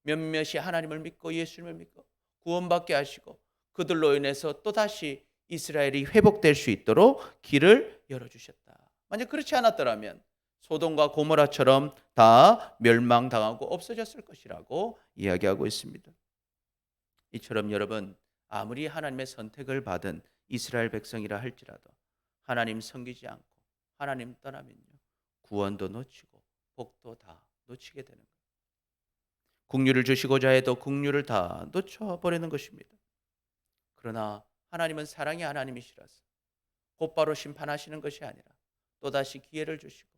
몇몇이 하나님을 믿고 예수님을 믿고 구원받게 하시고 그들로 인해서 또다시 이스라엘이 회복될 수 있도록 길을 열어주셨다. 만약 그렇지 않았더라면 소돔과 고모라처럼 다 멸망당하고 없어졌을 것이라고 이야기하고 있습니다. 이처럼 여러분, 아무리 하나님의 선택을 받은 이스라엘 백성이라 할지라도 하나님 섬기지 않고 하나님 떠나면요 구원도 놓치고 복도 다 놓치게 되는 거예요. 국류를 주시고자 해도 국류를 다 놓쳐버리는 것입니다. 그러나 하나님은 사랑의 하나님이시라서 곧바로 심판하시는 것이 아니라 또다시 기회를 주시고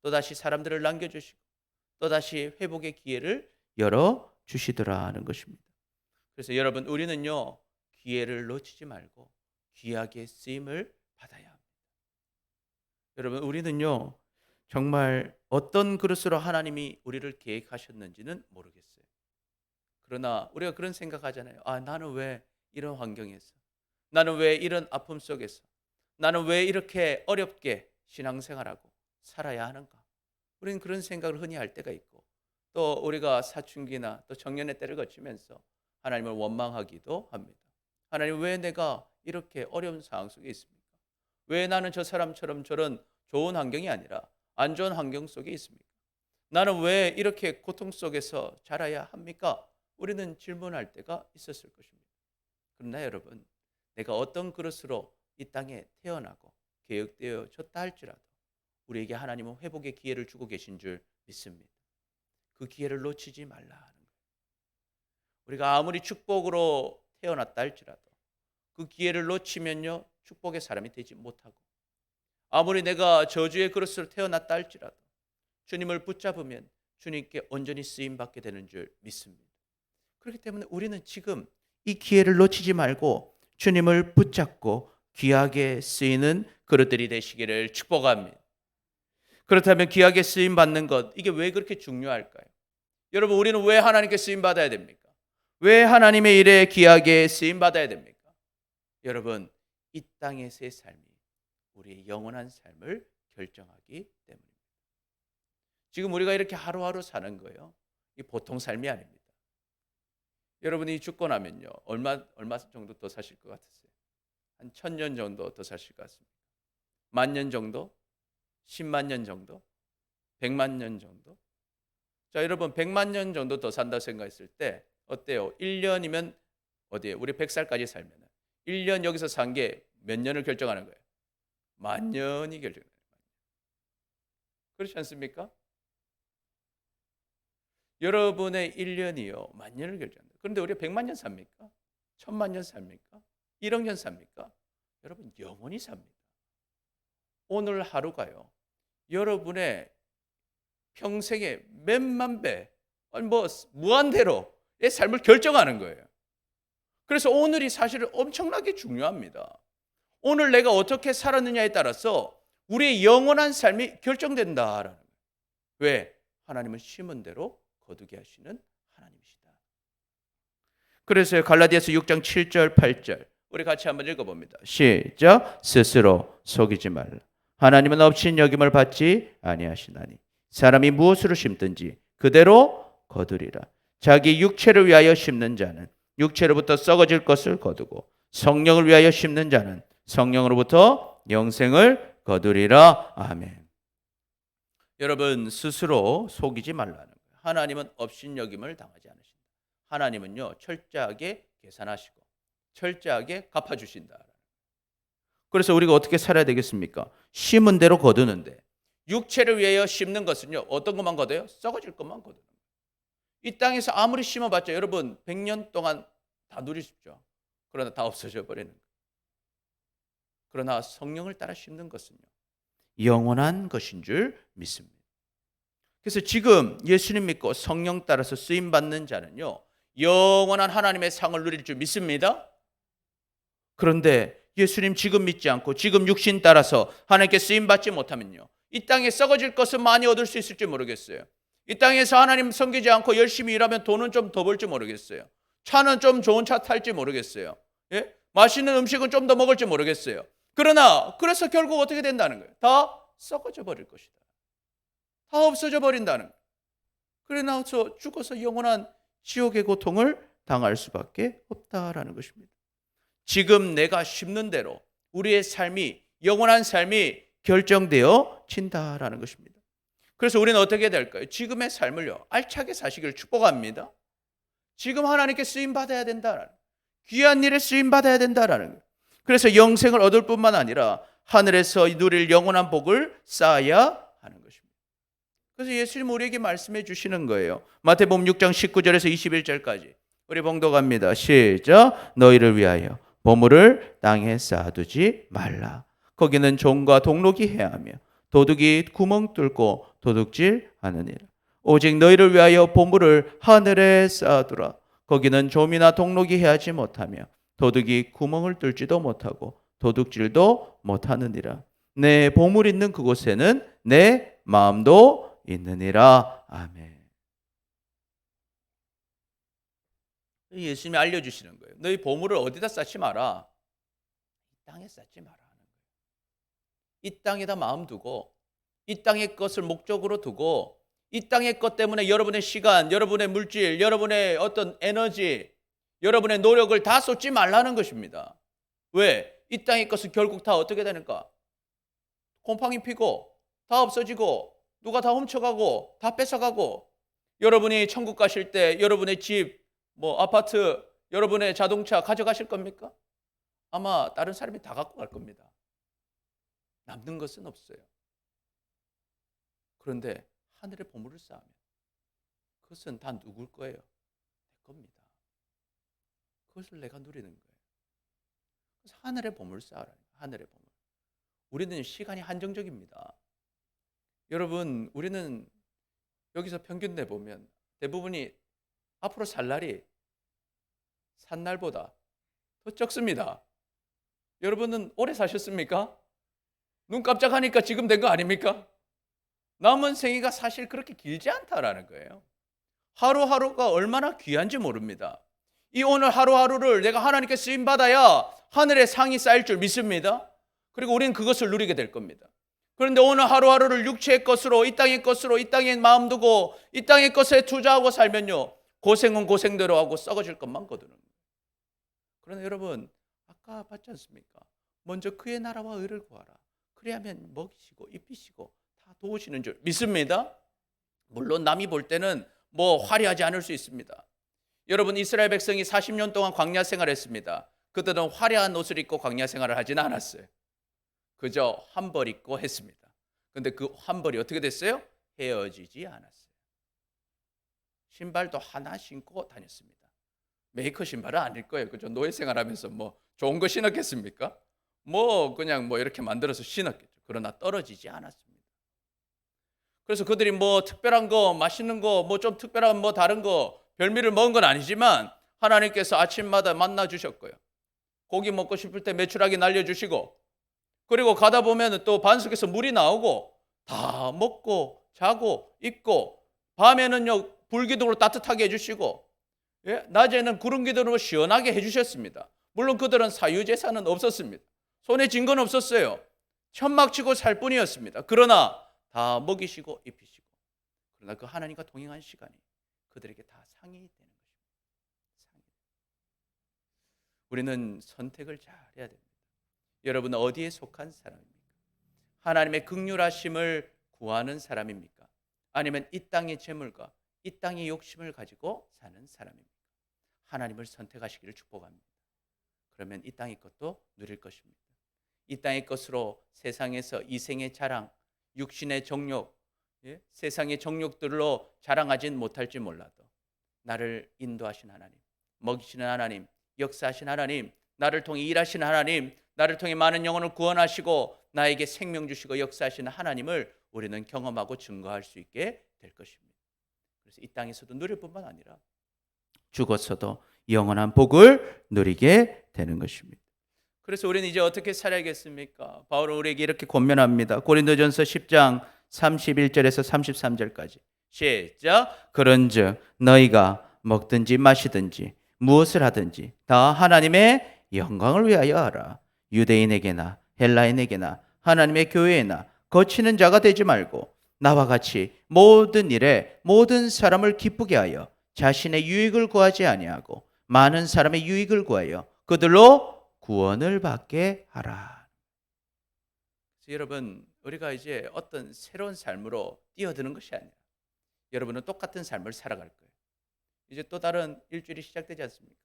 또다시 사람들을 남겨주시고 또다시 회복의 기회를 열어주시더라 하는 것입니다. 그래서 여러분, 우리는요 기회를 놓치지 말고 귀하게 쓰임을 받아야 합니다. 여러분, 우리는요 정말 어떤 그릇으로 하나님이 우리를 계획하셨는지는 모르겠어요. 그러나 우리가 그런 생각하잖아요. 아, 나는 왜 이런 환경에서, 나는 왜 이런 아픔 속에서, 나는 왜 이렇게 어렵게 신앙생활하고 살아야 하는가? 우리는 그런 생각을 흔히 할 때가 있고, 또 우리가 사춘기나 또 청년의 때를 거치면서 하나님을 원망하기도 합니다. 하나님, 왜 내가 이렇게 어려운 상황 속에 있습니까? 왜 나는 저 사람처럼 저런 좋은 환경이 아니라 안 좋은 환경 속에 있습니까? 나는 왜 이렇게 고통 속에서 자라야 합니까? 우리는 질문할 때가 있었을 것입니다. 그러나 여러분, 내가 어떤 그릇으로 이 땅에 태어나고 계획되어졌다 할지라도 우리에게 하나님은 회복의 기회를 주고 계신 줄 믿습니다. 그 기회를 놓치지 말라 하는 거예요. 우리가 아무리 축복으로 태어났다 할지라도 그 기회를 놓치면요 축복의 사람이 되지 못하고, 아무리 내가 저주의 그릇으로 태어났다 할지라도 주님을 붙잡으면 주님께 온전히 쓰임받게 되는 줄 믿습니다. 그렇기 때문에 우리는 지금 이 기회를 놓치지 말고 주님을 붙잡고 귀하게 쓰이는 그릇들이 되시기를 축복합니다. 그렇다면 귀하게 쓰임 받는 것, 이게 왜 그렇게 중요할까요? 여러분, 우리는 왜 하나님께 쓰임 받아야 됩니까? 왜 하나님의 일에 귀하게 쓰임 받아야 됩니까? 여러분, 이 땅에서의 삶이 우리의 영원한 삶을 결정하기 때문입니다. 지금 우리가 이렇게 하루하루 사는 거예요. 이 보통 삶이 아닙니다. 여러분이 죽고 나면요 얼마 정도 더 사실 것 같으세요? 한 1000년 정도 더 사실 것 같습니다. 10,000년 정도? 10만 년 정도? 100만 년 정도? 자, 여러분, 100만 년 정도 더 산다고 생각했을 때 어때요? 1년이면 어디에 우리 100살까지 살면 1년 여기서 산 게 몇 년을 결정하는 거예요? 10,000년이 결정해요. 그렇지 않습니까? 여러분의 1년이요 10,000년을 결정합니다. 그런데 우리가 100만 년 삽니까? 1000만 년 삽니까? 1억 년 삽니까? 여러분, 영원히 삽니다. 오늘 하루가요 여러분의 평생의 몇만 배, 아니 무한대로의 삶을 결정하는 거예요. 그래서 오늘이 사실은 엄청나게 중요합니다. 오늘 내가 어떻게 살았느냐에 따라서 우리의 영원한 삶이 결정된다라는 거예요. 왜? 하나님은 심은 대로 거두게 하시는 하나님이시다. 그래서 갈라디아서 6장 7절 8절 우리 같이 한번 읽어봅니다. 시작. 스스로 속이지 말라. 하나님은 없인 여김을 받지 아니하시나니 사람이 무엇으로 심든지 그대로 거두리라. 자기 육체를 위하여 심는 자는 육체로부터 썩어질 것을 거두고 성령을 위하여 심는 자는 성령으로부터 영생을 거두리라. 아멘. 여러분, 스스로 속이지 말라는 거예요. 하나님은 업신여김을 당하지 않으신다. 하나님은요 철저하게 계산하시고 철저하게 갚아주신다. 그래서 우리가 어떻게 살아야 되겠습니까? 심은 대로 거두는데, 육체를 위하여 심는 것은요, 어떤 것만 거둬요? 썩어질 것만 거두는 거예요. 이 땅에서 아무리 심어봤자 여러분 100년 동안 다 누리십시오. 그러나 다 없어져 버리는 거예요. 그러나 성령을 따라 심는 것은요, 영원한 것인 줄 믿습니다. 그래서 지금 예수님 믿고 성령 따라서 쓰임 받는 자는요, 영원한 하나님의 상을 누릴 줄 믿습니다. 그런데 예수님 지금 믿지 않고 지금 육신 따라서 하나님께 쓰임 받지 못하면요, 이 땅에 썩어질 것은 많이 얻을 수 있을지 모르겠어요. 이 땅에서 하나님 섬기지 않고 열심히 일하면 돈은 좀 더 벌지 모르겠어요. 차는 좀 좋은 차 탈지 모르겠어요. 예? 맛있는 음식은 좀 더 먹을지 모르겠어요. 그러나 그래서 결국 어떻게 된다는 거예요? 다 썩어져 버릴 것이다. 다 없어져 버린다는 거예요. 그래 나서 죽어서 영원한 지옥의 고통을 당할 수밖에 없다라는 것입니다. 지금 내가 심는 대로 우리의 삶이, 영원한 삶이 결정되어 진다라는 것입니다. 그래서 우리는 어떻게 될까요? 지금의 삶을요, 알차게 사시기를 축복합니다. 지금 하나님께 쓰임 받아야 된다라는, 귀한 일에 쓰임 받아야 된다라는 거예요. 그래서 영생을 얻을 뿐만 아니라 하늘에서 누릴 영원한 복을 쌓아야 하는 것입니다. 그래서 예수님 우리에게 말씀해 주시는 거예요. 마태복음 6장 19절에서 21절까지 우리 봉독합니다. 시작. 너희를 위하여 보물을 땅에 쌓아두지 말라. 거기는 종과 동록이 해하며 도둑이 구멍 뚫고 도둑질 하느니라. 오직 너희를 위하여 보물을 하늘에 쌓아두라. 거기는 좀이나 동록이 해하지 못하며 도둑이 구멍을 뚫지도 못하고 도둑질도 못하느니라. 내 보물 있는 그곳에는 내 마음도 있느니라. 아멘. 예수님이 알려주시는 거예요. 너희 보물을 어디다 쌓지 마라. 이 땅에 쌓지 마라 하는 거예요. 이 땅에다 마음 두고, 이 땅의 것을 목적으로 두고, 이 땅의 것 때문에 여러분의 시간, 여러분의 물질, 여러분의 어떤 에너지, 여러분의 노력을 다 쏟지 말라는 것입니다. 왜? 이 땅의 것은 결국 다 어떻게 되는가? 곰팡이 피고 다 없어지고 누가 다 훔쳐가고 다 뺏어가고, 여러분이 천국 가실 때 여러분의 집, 아파트, 여러분의 자동차 가져가실 겁니까? 아마 다른 사람이 다 갖고 갈 겁니다. 남는 것은 없어요. 그런데 하늘의 보물을 쌓으면 그것은 다 누굴 거예요? 내 겁니다. 그것을 내가 누리는 거예요. 그래서 하늘의 보물을 쌓으라는 거예요. 하늘의 보물. 우리는 시간이 한정적입니다. 여러분, 우리는 여기서 평균 내보면 대부분이 앞으로 살 날이 산 날보다 더 적습니다. 여러분은 오래 사셨습니까? 눈 깜짝하니까 지금 된 거 아닙니까? 남은 생애가 사실 그렇게 길지 않다라는 거예요. 하루하루가 얼마나 귀한지 모릅니다. 이 오늘 하루하루를 내가 하나님께 쓰임받아야 하늘의 상이 쌓일 줄 믿습니다. 그리고 우리는 그것을 누리게 될 겁니다. 그런데 오늘 하루하루를 육체의 것으로, 이 땅의 것으로, 이 땅에 마음 두고 이 땅의 것에 투자하고 살면요, 고생은 고생대로 하고 썩어질 것만 거두는 거예요. 그러나 여러분, 아까 봤지 않습니까? 먼저 그의 나라와 의를 구하라. 그래야면 먹이시고 입히시고 다 도우시는 줄 믿습니다. 물론 남이 볼 때는 화려하지 않을 수 있습니다. 여러분, 이스라엘 백성이 40년 동안 광야 생활했습니다. 그들은 화려한 옷을 입고 광야 생활을 하지는 않았어요. 그저 한 벌 입고 했습니다. 그런데 그 한 벌이 어떻게 됐어요? 헤어지지 않았어요. 신발도 하나 신고 다녔습니다. 메이커 신발은 아닐 거예요. 그죠? 노예 생활하면서 좋은 거 신었겠습니까? 그냥 이렇게 만들어서 신었겠죠. 그러나 떨어지지 않았습니다. 그래서 그들이 특별한 거, 맛있는 거, 좀 특별한 다른 거 별미를 먹은 건 아니지만 하나님께서 아침마다 만나 주셨고요. 고기 먹고 싶을 때 메추라기 날려주시고, 그리고 가다 보면 또 반석에서 물이 나오고 다 먹고 자고 입고, 밤에는요 불기둥으로 따뜻하게 해주시고, 낮에는 구름 기둥으로 시원하게 해주셨습니다. 물론 그들은 사유재산은 없었습니다. 손에 쥔 건 없었어요. 천막치고 살 뿐이었습니다. 그러나 다 먹이시고 입히시고, 그러나 그 하나님과 동행한 시간이 그들에게 다 상이 되는 것입니다. 우리는 선택을 잘 해야 됩니다. 여러분은 어디에 속한 사람입니까? 하나님의 긍휼하심을 구하는 사람입니까? 아니면 이 땅의 재물과 이 땅의 욕심을 가지고 사는 사람입니까? 하나님을 선택하시기를 축복합니다. 그러면 이 땅의 것도 누릴 것입니다. 이 땅의 것으로 세상에서 이생의 자랑, 육신의 정욕, 세상의 정욕들로 자랑하진 못할지 몰라도 나를 인도하신 하나님, 먹이시는 하나님, 역사하신 하나님, 나를 통해 일하시는 하나님, 나를 통해 많은 영혼을 구원하시고 나에게 생명 주시고 역사하시는 하나님을 우리는 경험하고 증거할 수 있게 될 것입니다. 그래서 이 땅에서도 누릴 뿐만 아니라 죽어서도 영원한 복을 누리게 되는 것입니다. 그래서 우리는 이제 어떻게 살아야겠습니까? 바울은 우리에게 이렇게 권면합니다. 고린도전서 10장 31절에서 33절까지 시작. 그런즉 너희가 먹든지 마시든지 무엇을 하든지 다 하나님의 영광을 위하여 하라. 유대인에게나 헬라인에게나 하나님의 교회에나 거치는 자가 되지 말고 나와 같이 모든 일에 모든 사람을 기쁘게 하여 자신의 유익을 구하지 아니하고 많은 사람의 유익을 구하여 그들로 구원을 받게 하라. 여러분, 우리가 이제 어떤 새로운 삶으로 뛰어드는 것이 아니라 여러분은 똑같은 삶을 살아갈 거예요. 이제 또 다른 일주일이 시작되지 않습니까?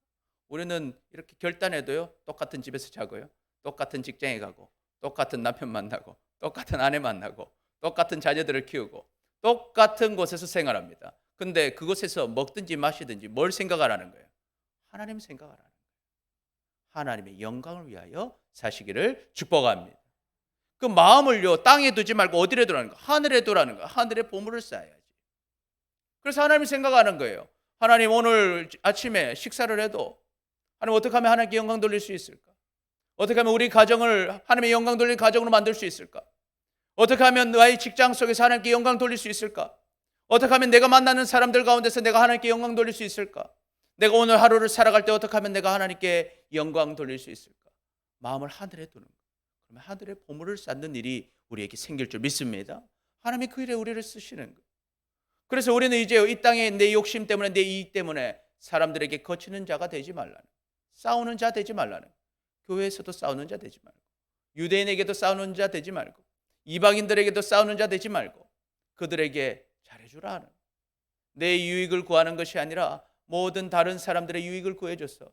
우리는 이렇게 결단해도요, 똑같은 집에서 자고요, 똑같은 직장에 가고, 똑같은 남편 만나고, 똑같은 아내 만나고, 똑같은 자녀들을 키우고, 똑같은 곳에서 생활합니다. 근데 그곳에서 먹든지 마시든지 뭘 생각하라는 거예요? 하나님 생각하라는 거예요. 하나님의 영광을 위하여 사시기를 축복합니다. 그 마음을요, 땅에 두지 말고 어디에 두라는 거예요? 하늘에 두라는 거예요. 하늘에 보물을 쌓아야지. 그래서 하나님이 생각하는 거예요. 하나님, 오늘 아침에 식사를 해도 하나님, 어떻게 하면 하나님께 영광 돌릴 수 있을까? 어떻게 하면 우리 가정을 하나님의 영광 돌릴 가정으로 만들 수 있을까? 어떻게 하면 나의 직장 속에서 하나님께 영광 돌릴 수 있을까? 어떻게 하면 내가 만나는 사람들 가운데서 내가 하나님께 영광 돌릴 수 있을까? 내가 오늘 하루를 살아갈 때 어떻게 하면 내가 하나님께 영광 돌릴 수 있을까? 마음을 하늘에 두는 거예요. 그러면 하늘에 보물을 쌓는 일이 우리에게 생길 줄 믿습니다. 하나님이 그 일에 우리를 쓰시는 거예요. 그래서 우리는 이제 이 땅에 내 욕심 때문에, 내 이익 때문에 사람들에게 거치는 자가 되지 말라는, 싸우는 자 되지 말라는, 교회에서도 싸우는 자 되지 말고, 유대인에게도 싸우는 자 되지 말고, 이방인들에게도 싸우는 자 되지 말고, 그들에게 잘해주라 하는, 내 유익을 구하는 것이 아니라 모든 다른 사람들의 유익을 구해줘서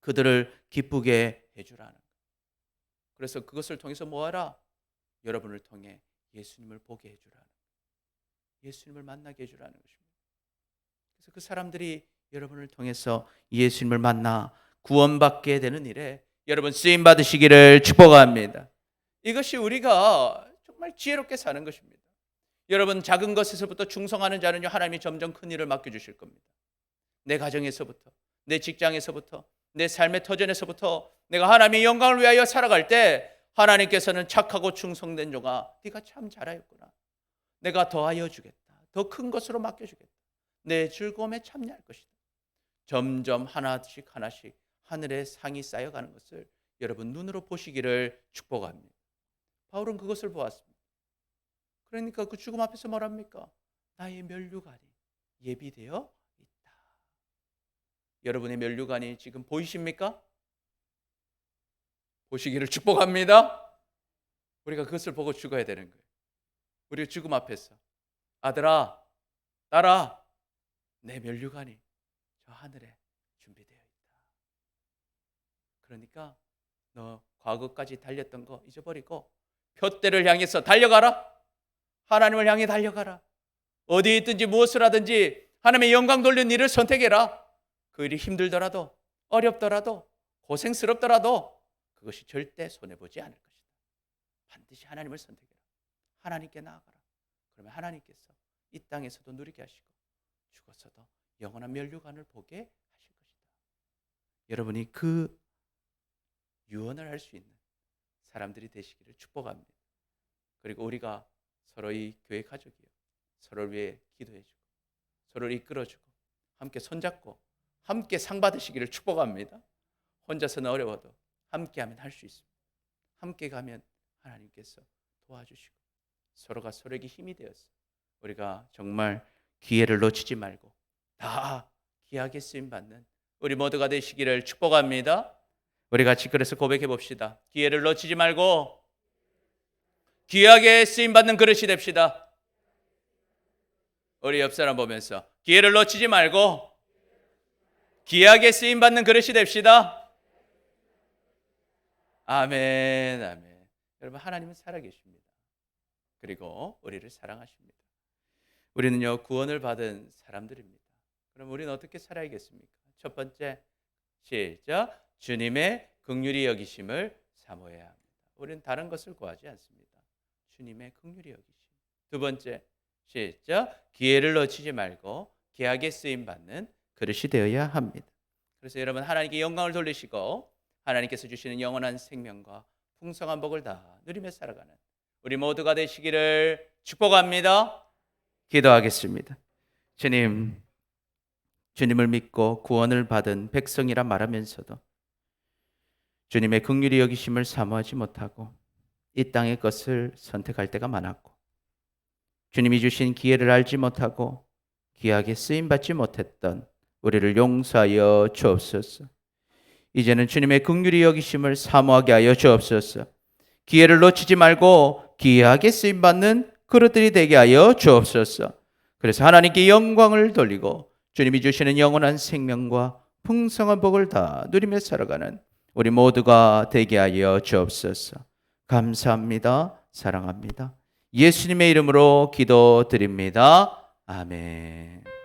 그들을 기쁘게 해주라는. 그래서 그것을 통해서 뭐하라? 여러분을 통해 예수님을 보게 해주라는, 예수님을 만나게 해주라는 것입니다. 그래서 그 사람들이 여러분을 통해서 예수님을 만나 구원받게 되는 일에 여러분 쓰임 받으시기를 축복합니다. 이것이 우리가 정말 지혜롭게 사는 것입니다. 여러분, 작은 것에서부터 충성하는 자는요, 하나님이 점점 큰 일을 맡겨주실 겁니다. 내 가정에서부터, 내 직장에서부터, 내 삶의 터전에서부터 내가 하나님의 영광을 위하여 살아갈 때 하나님께서는 착하고 충성된 종아, 네가 참 잘하였구나, 내가 더하여 주겠다, 더 큰 것으로 맡겨주겠다, 내 즐거움에 참여할 것이다. 점점 하나씩 하나씩 하늘의 상이 쌓여가는 것을 여러분 눈으로 보시기를 축복합니다. 바울은 그것을 보았습니다. 그러니까 그 죽음 앞에서 뭐랍니까? 나의 면류관이 예비되어 있다. 여러분의 면류관이 지금 보이십니까? 보시기를 축복합니다. 우리가 그것을 보고 죽어야 되는 거예요. 우리 죽음 앞에서 아들아, 딸아, 내 면류관이 저 하늘에 준비되어 있다. 그러니까 너 과거까지 달렸던 거 잊어버리고 표대를 향해서 달려가라. 하나님을 향해 달려가라. 어디에 있든지 무엇을 하든지 하나님의 영광 돌리는 일을 선택해라. 그 일이 힘들더라도, 어렵더라도, 고생스럽더라도 그것이 절대 손해보지 않을 것이다. 반드시 하나님을 선택해라. 하나님께 나아가라. 그러면 하나님께서 이 땅에서도 누리게 하시고 죽어서도 영원한 면류관을 보게 하실 것이다. 여러분이 그 유언을 할 수 있는 사람들이 되시기를 축복합니다. 그리고 우리가 서로의 교회 가족이요, 서로를 위해 기도해주고 서로를 이끌어주고 함께 손잡고 함께 상 받으시기를 축복합니다. 혼자서는 어려워도 함께하면 할 수 있습니다. 함께 가면 하나님께서 도와주시고 서로가 서로에게 힘이 되어서 우리가 정말 기회를 놓치지 말고 다 귀하게 쓰임받는 우리 모두가 되시기를 축복합니다. 우리 같이 그래서 고백해 봅시다. 기회를 놓치지 말고 귀하게 쓰임받는 그릇이 됩시다. 우리 옆 사람 보면서 기회를 놓치지 말고 귀하게 쓰임받는 그릇이 됩시다. 아멘, 아멘. 여러분, 하나님은 살아계십니다. 그리고 우리를 사랑하십니다. 우리는요, 구원을 받은 사람들입니다. 그럼 우리는 어떻게 살아야겠습니까? 첫 번째, 시작. 주님의 긍휼히 여기심을 사모해야 합니다. 우리는 다른 것을 구하지 않습니다. 주님의 긍휼히 여기심. 두 번째, 시작. 기회를 놓치지 말고 귀하게 쓰임 받는 그릇이 되어야 합니다. 그래서 여러분, 하나님께 영광을 돌리시고 하나님께서 주시는 영원한 생명과 풍성한 복을 다 누리며 살아가는 우리 모두가 되시기를 축복합니다. 기도하겠습니다. 주님, 주님을 믿고 구원을 받은 백성이라 말하면서도 주님의 긍휼히 여기심을 사모하지 못하고 이 땅의 것을 선택할 때가 많았고, 주님이 주신 기회를 알지 못하고 귀하게 쓰임받지 못했던 우리를 용서하여 주옵소서. 이제는 주님의 긍휼히 여기심을 사모하게 하여 주옵소서. 기회를 놓치지 말고 귀하게 쓰임받는 그릇들이 되게 하여 주옵소서. 그래서 하나님께 영광을 돌리고 주님이 주시는 영원한 생명과 풍성한 복을 다 누리며 살아가는 우리 모두가 되게 하여 주옵소서. 감사합니다. 사랑합니다. 예수님의 이름으로 기도드립니다. 아멘.